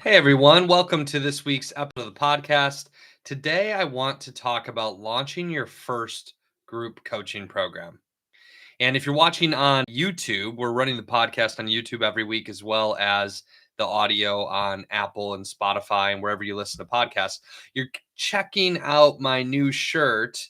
Hey everyone, welcome to this week's episode of the podcast. Today I want to talk about launching your first group coaching program. And if you're watching on YouTube, we're running the podcast on YouTube every week as well as the audio on Apple and Spotify and wherever you listen to podcasts. You're checking out my new shirt,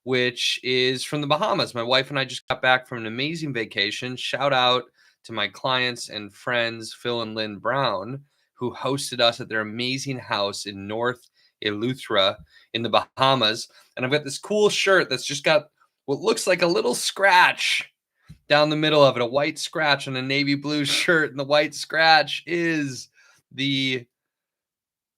which is from the Bahamas. My wife and I just got back from an amazing vacation. Shout out to my clients and friends, Phil and Lynn Brown, who hosted us at their amazing house in North Eleuthera in the Bahamas. And I've got this cool shirt that's just got what looks like a little scratch down the middle of it, a white scratch on a navy blue shirt. And the white scratch is the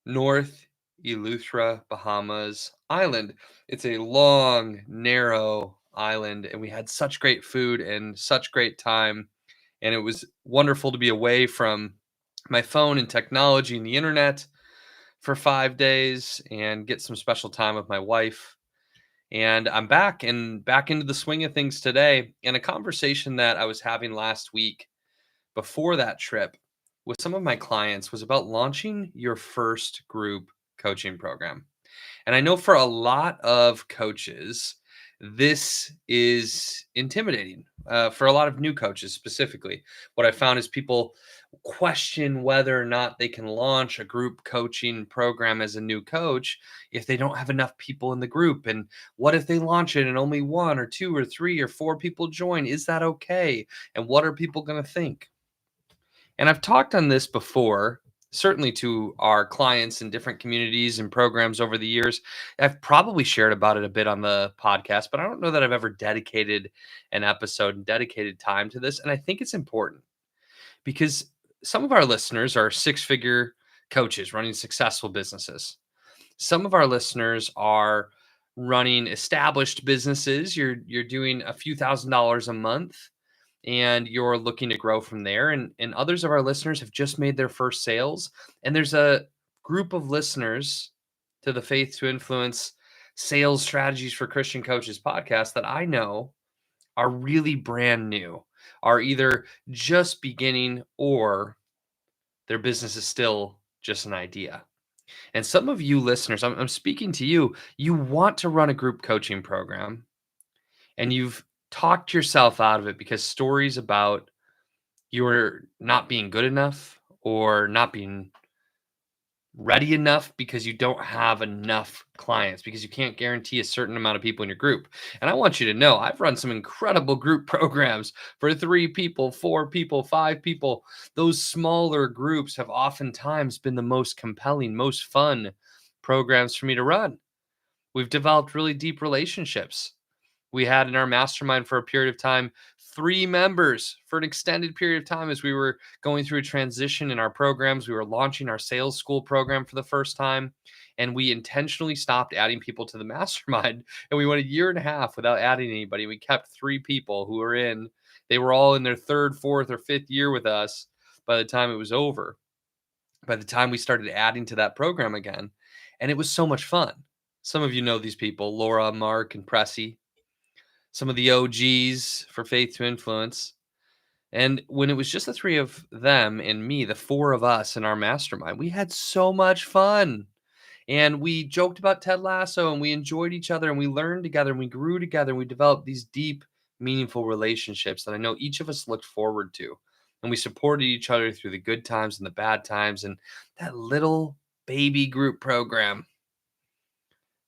North Eleuthera, Bahamas island. It's a long, narrow island, and we had such great food and such great time. And it was wonderful to be away from my phone and technology and the internet for 5 days and get some special time with my wife. And I'm back into the swing of things today. And a conversation that I was having last week before that trip with some of my clients was about launching your first group coaching program. And I know for a lot of coaches, this is intimidating. For a lot of new coaches specifically, what I found is people question whether or not they can launch a group coaching program as a new coach if they don't have enough people in the group. And what if they launch it and only one or two or three or four people join? Is that okay? And what are people going to think? And I've talked on this before, certainly to our clients in different communities and programs over the years. I've probably shared about it a bit on the podcast, but I don't know that I've ever dedicated an episode and dedicated time to this. And I think it's important because some of our listeners are six-figure coaches running successful businesses. Some of our listeners are running established businesses. You're doing a few $1,000s a month and you're looking to grow from there. And others of our listeners have just made their first sales. And there's a group of listeners to the Faith to Influence Sales Strategies for Christian Coaches podcast that I know are really brand new, are either just beginning or their business is still just an idea. And some of you listeners, I'm speaking to you, you want to run a group coaching program and you've talked yourself out of it because stories about you're not being good enough or not being ready enough because you don't have enough clients, because you can't guarantee a certain amount of people in your group. And I want you to know, I've run some incredible group programs for 3 people, 4 people, 5 people. Those smaller groups have oftentimes been the most compelling, most fun programs for me to run. We've developed really deep relationships. We had in our mastermind for a period of time 3 members for an extended period of time as we were going through a transition in our programs. We were launching our sales school program for the first time, and we intentionally stopped adding people to the mastermind. And we went a year and a half without adding anybody. We kept 3 people who were in. They were all in their 3rd, 4th, or 5th year with us by the time it was over. By the time we started adding to that program again, and it was so much fun. Some of you know these people, Laura, Mark, and Pressy, some of the OGs for Faith to Influence. And when it was just the 3 of them and me, the 4 of us in our mastermind, we had so much fun. And we joked about Ted Lasso and we enjoyed each other and we learned together and we grew together and we developed these deep, meaningful relationships that I know each of us looked forward to. And we supported each other through the good times and the bad times. And that little baby group program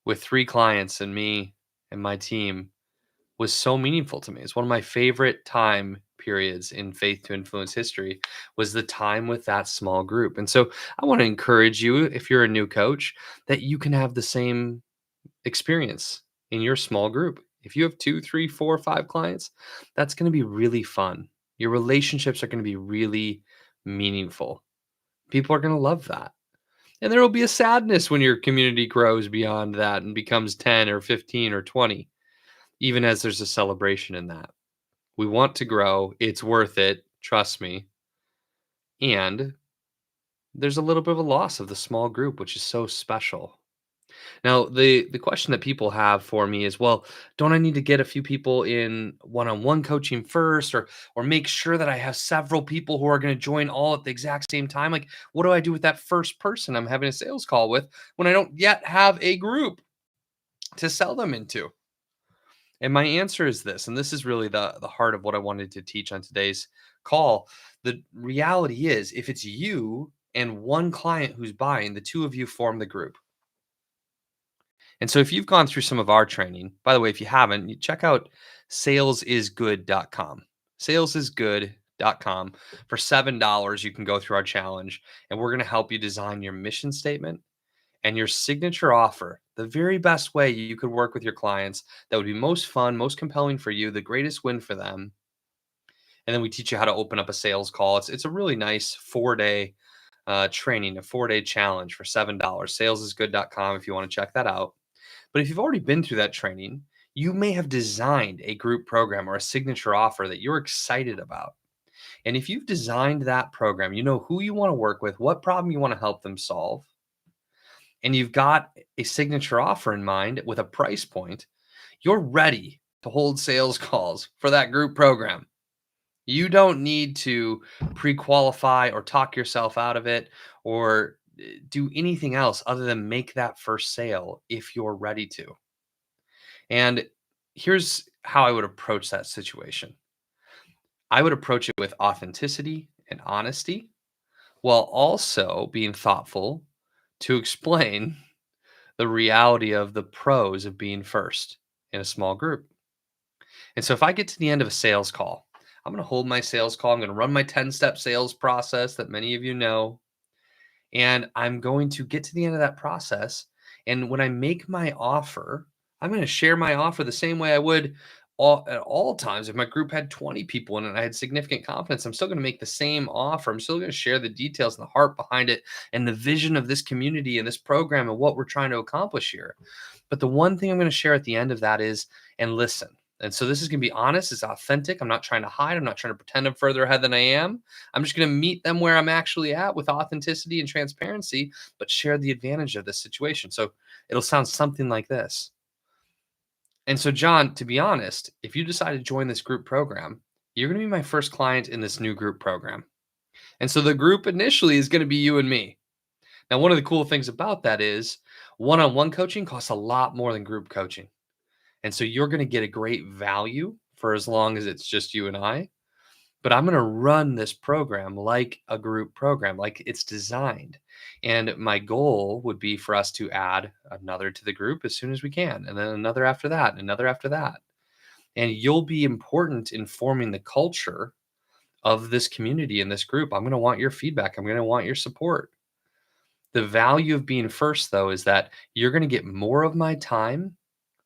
with 3 clients and me and my team was so meaningful to me. It's one of my favorite time periods in Faith to Influence history, was the time with that small group. And so I want to encourage you, if you're a new coach, that you can have the same experience in your small group. If you have 2, 3, 4, 5 clients, that's going to be really fun. Your relationships are going to be really meaningful. People are going to love that. And there will be a sadness when your community grows beyond that and becomes 10 or 15 or 20. Even as there's a celebration in that. We want to grow. It's worth it. Trust me. And there's a little bit of a loss of the small group, which is so special. Now, the question that people have for me is, well, don't I need to get a few people in one-on-one coaching first, or make sure that I have several people who are going to join all at the exact same time? Like, what do I do with that first person I'm having a sales call with when I don't yet have a group to sell them into? And my answer is this, and this is really the heart of what I wanted to teach on today's call. The reality is, if it's you and one client who's buying, the two of you form the group. And so if you've gone through some of our training, by the way, if you haven't, you check out salesisgood.com. Salesisgood.com. For $7, you can go through our challenge, and we're going to help you design your mission statement and your signature offer, the very best way you could work with your clients that would be most fun, most compelling for you, the greatest win for them. And then we teach you how to open up a sales call. It's a really nice 4-day training, a 4-day challenge for $7. Salesisgood.com if you want to check that out. But if you've already been through that training, you may have designed a group program or a signature offer that you're excited about. And if you've designed that program, you know who you want to work with, what problem you want to help them solve, and you've got a signature offer in mind with a price point, you're ready to hold sales calls for that group program. You don't need to pre-qualify or talk yourself out of it or do anything else other than make that first sale if you're ready to. And here's how I would approach that situation. I would approach it with authenticity and honesty while also being thoughtful to explain the reality of the pros of being first in a small group. And so if I get to the end of a sales call, I'm going to hold my sales call. I'm going to run my 10-step sales process that many of you know. And I'm going to get to the end of that process. And when I make my offer, I'm going to share my offer the same way I would at all times. If my group had 20 people in it and I had significant confidence, I'm still going to make the same offer. I'm still going to share the details and the heart behind it and the vision of this community and this program and what we're trying to accomplish here. But the one thing I'm going to share at the end of that is, and listen. And so this is going to be honest, it's authentic. I'm not trying to hide. I'm not trying to pretend I'm further ahead than I am. I'm just going to meet them where I'm actually at with authenticity and transparency, but share the advantage of this situation. So it'll sound something like this. And so, John, to be honest, if you decide to join this group program, you're going to be my first client in this new group program. And so the group initially is going to be you and me. Now, one of the cool things about that is one-on-one coaching costs a lot more than group coaching. And so you're going to get a great value for as long as it's just you and I. But I'm going to run this program like a group program, like it's designed. And my goal would be for us to add another to the group as soon as we can, and then another after that, and another after that. And you'll be important in forming the culture of this community and this group. I'm going to want your feedback. I'm going to want your support. The value of being first, though, is that you're going to get more of my time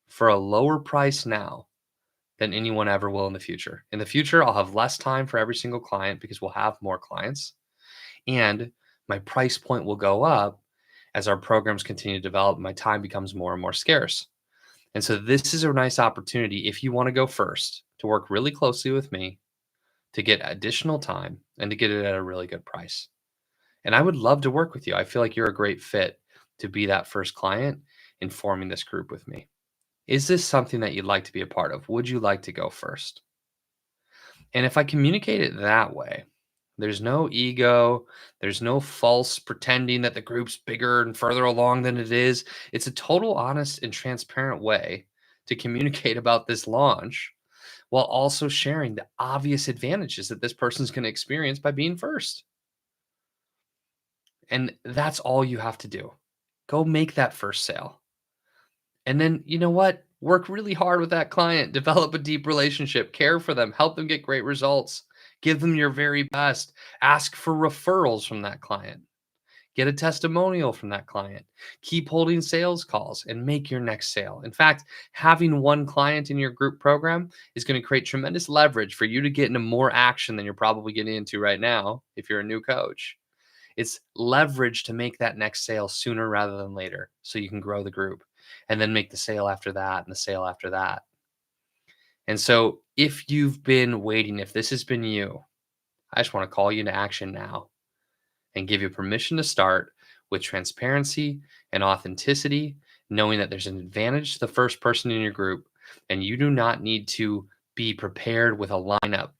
for a lower price now than anyone ever will in the future. In the future, I'll have less time for every single client because we'll have more clients. And my price point will go up as our programs continue to develop. My time becomes more and more scarce. And so this is a nice opportunity if you want to go first to work really closely with me to get additional time and to get it at a really good price. And I would love to work with you. I feel like you're a great fit to be that first client in forming this group with me. Is this something that you'd like to be a part of? Would you like to go first? And if I communicate it that way, there's no ego, there's no false pretending that the group's bigger and further along than it is. It's a total honest and transparent way to communicate about this launch while also sharing the obvious advantages that this person's going to experience by being first. And that's all you have to do. Go make that first sale. And then, you know what? Work really hard with that client, develop a deep relationship, care for them, help them get great results, give them your very best, ask for referrals from that client, get a testimonial from that client, keep holding sales calls and make your next sale. In fact, having one client in your group program is going to create tremendous leverage for you to get into more action than you're probably getting into right now if you're a new coach. It's leverage to make that next sale sooner rather than later so you can grow the group and then make the sale after that and the sale after that. And so if you've been waiting, if this has been you, I just want to call you into action now and give you permission to start with transparency and authenticity knowing that there's an advantage to the first person in your group, and you do not need to be prepared with a lineup.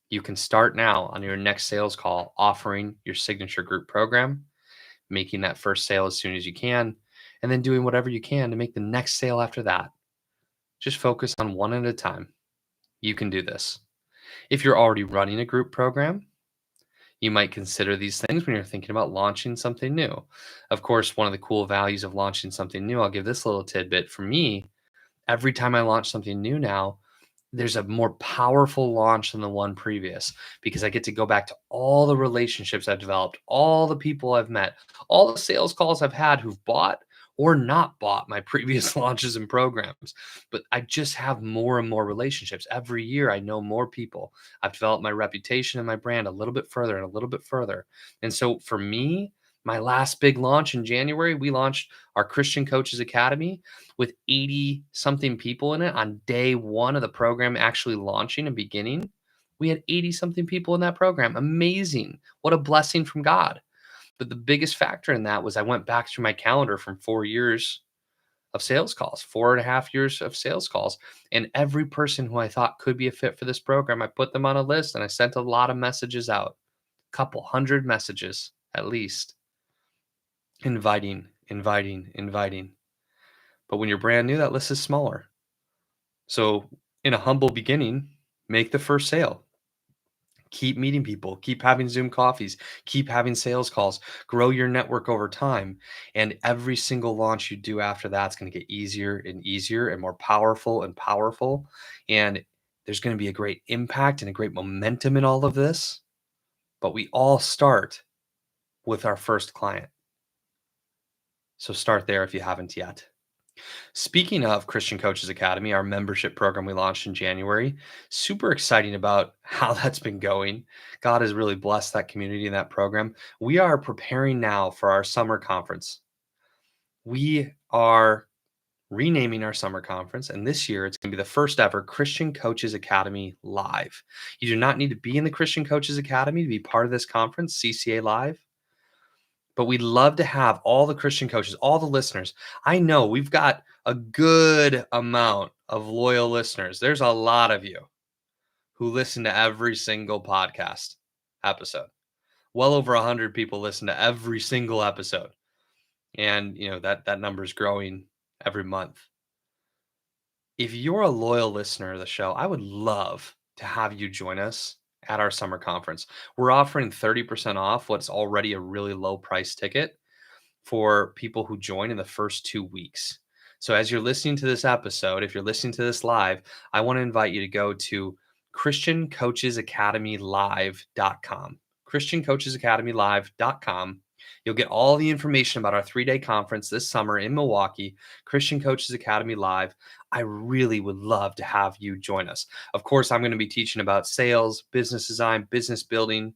You can start now on your next sales call offering your signature group program, making that first sale as soon as you can, and then doing whatever you can to make the next sale after that. Just focus on one at a time. You can do this. If you're already running a group program, you might consider these things when you're thinking about launching something new. Of course, one of the cool values of launching something new, I'll give this little tidbit. For me, every time I launch something new now, there's a more powerful launch than the one previous, because I get to go back to all the relationships I've developed, all the people I've met, all the sales calls I've had who've bought or not bought my previous launches and programs. But I just have more and more relationships. Every year, I know more people. I've developed my reputation and my brand a little bit further and a little bit further. And so for me, my last big launch in January, we launched our Christian Coaches Academy with 80 something people in it on day one of the program actually launching and beginning. We had 80 something people in that program. Amazing. What a blessing from God. But the biggest factor in that was I went back through my calendar from 4 years of sales calls, 4.5 years of sales calls. And every person who I thought could be a fit for this program, I put them on a list and I sent a lot of messages out, a couple hundred messages at least, inviting. But when you're brand new, that list is smaller. So in a humble beginning, make the first sale. Keep meeting people, keep having Zoom coffees, keep having sales calls, grow your network over time. And every single launch you do after that's going to get easier and easier and more powerful and powerful. And there's going to be a great impact and a great momentum in all of this. But we all start with our first client. So start there if you haven't yet. Speaking of Christian Coaches Academy, our membership program we launched in January, super exciting about how that's been going. God has really blessed that community and that program. We are preparing now for our summer conference. We are renaming our summer conference, and this year it's going to be the first ever Christian Coaches Academy Live. You do not need to be in the Christian Coaches Academy to be part of this conference, CCA Live. But we'd love to have all the Christian coaches, all the listeners. I know we've got a good amount of loyal listeners. There's a lot of you who listen to every single podcast episode. Well over 100 people listen to every single episode. And that number is growing every month. If you're a loyal listener of the show, I would love to have you join us at our summer conference. We're offering 30% off what's already a really low price ticket for people who join in the first 2 weeks. So as you're listening to this episode, if you're listening to this live, I want to invite you to go to christiancoachesacademylive.com. christiancoachesacademylive.com. You'll get all the information about our 3-day conference this summer in Milwaukee, Christian Coaches Academy Live. I really would love to have you join us. Of course, I'm going to be teaching about sales, business design, business building.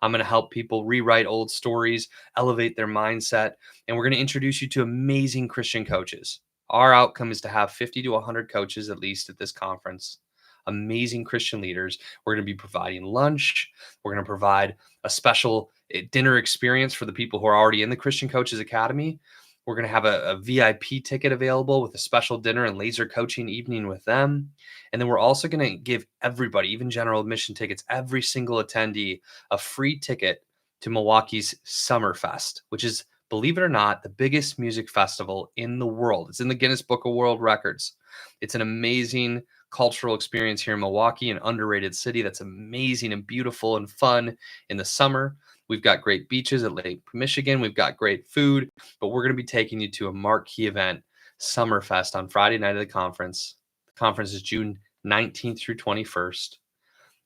I'm going to help people rewrite old stories, elevate their mindset, and we're going to introduce you to amazing Christian coaches. Our outcome is to have 50 to 100 coaches at least at this conference, amazing Christian leaders. We're going to be providing lunch. We're going to provide a special dinner experience for the people who are already in the Christian Coaches Academy. We're going to have a VIP ticket available with a special dinner and laser coaching evening with them. And then we're also going to give everybody, even general admission tickets, every single attendee, a free ticket to Milwaukee's Summerfest, which is, believe it or not, the biggest music festival in the world. It's in the Guinness Book of World Records. It's an amazing cultural experience here in Milwaukee, an underrated city that's amazing and beautiful and fun in the summer. We've got great beaches at Lake Michigan. We've got great food, but we're going to be taking you to a marquee event, Summerfest, on Friday night of the conference. The conference is June 19th through 21st.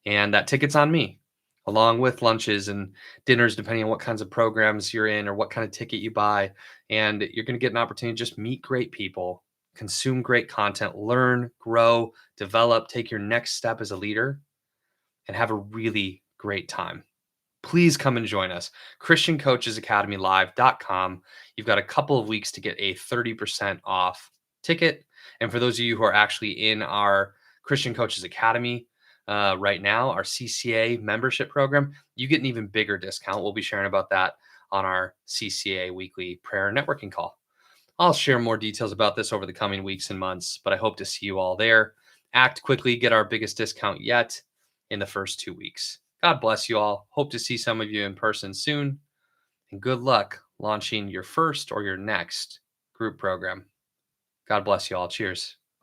And that ticket's on me, along with lunches and dinners, depending on what kinds of programs you're in or what kind of ticket you buy. And you're going to get an opportunity to just meet great people, consume great content, learn, grow, develop, take your next step as a leader, and have a really great time. Please come and join us. christiancoachesacademylive.com. You've got a couple of weeks to get a 30% off ticket. And for those of you who are actually in our Christian Coaches Academy right now, our CCA membership program, you get an even bigger discount. We'll be sharing about that on our CCA weekly prayer networking call. I'll share more details about this over the coming weeks and months, but I hope to see you all there. Act quickly, get our biggest discount yet in the first 2 weeks. God bless you all. Hope to see some of you in person soon. And good luck launching your first or your next group program. God bless you all. Cheers.